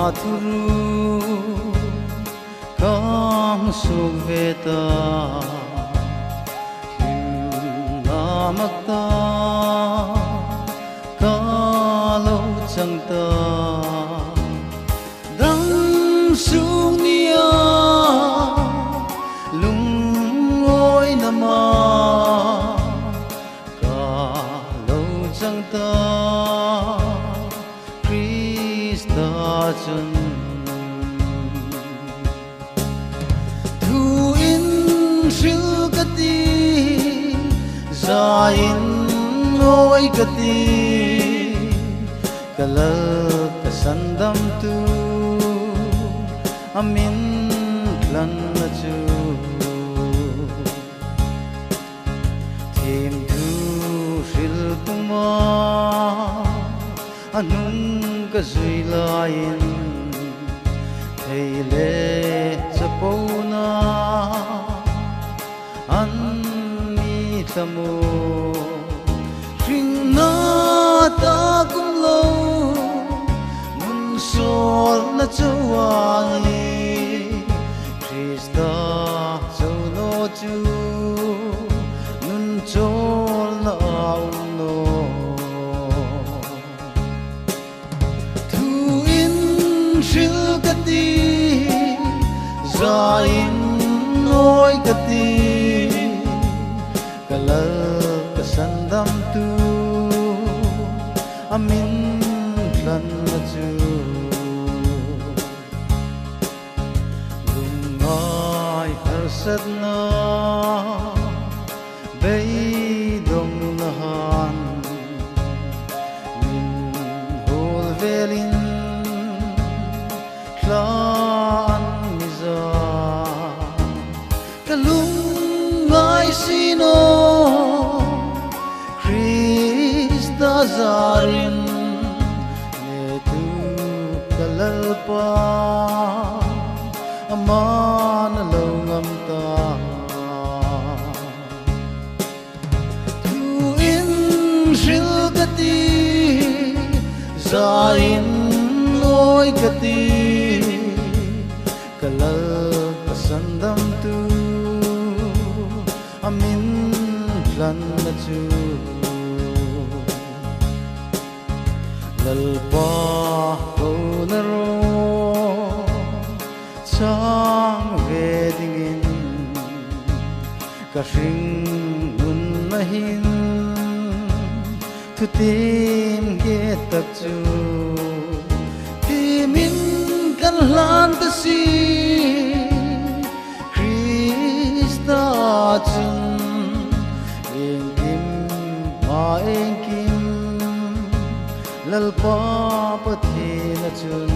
thuruk kam suk veta him namakta kalau changta dang sung nia lung oi nama kalau changta chun thu in siêu kati za in oi kati kalal kasandam tu amin klan na chu thêm thu sil puma anung ka zui lain thei le chapona an mi tamo ring na ta kum lo mun sol na chawani krista chau no chu nun chol na no kati zain noi kati kalal kasandam tu amin klan na chu lungai harsat na bei dong na han min hol velin lan miza kalungai sino Krista zarin netu kalalpa aman lawm ta tu in shilgati zarin oi kati kalal kasandam tu amin klan na chu lalpa honaro chang ve dingin ka hring nun na hin thu tim ge tak chu timin kan hlan ta si Krista chun iengkim ma iengkim lalpa pathien chun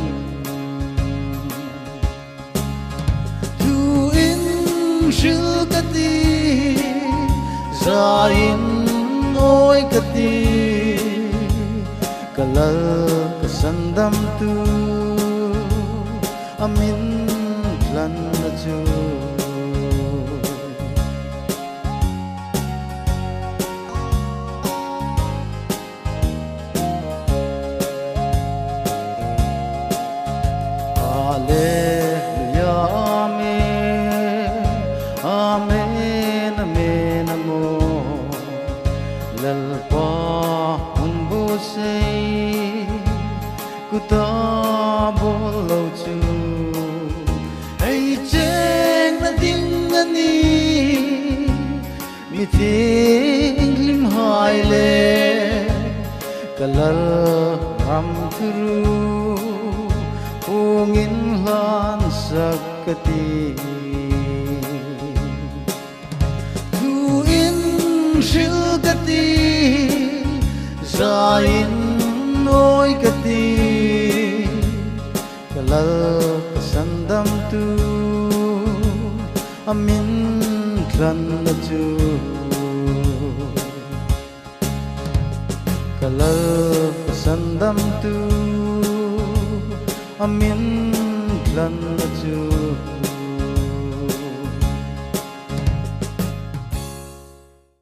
tu in shil kati za in oi kati kalal kasandam tu amin klan na chu Hallelujah, amen, amen, amen, amo lalpa unbo say kutabo lo chu ay cheng na ding ani miting lim hai le kalal ram thuru angin lan sakati tu in shil kati zain noi kati kalal kasandam tu amin klan na chu kalal kasandam tu amin klan na chu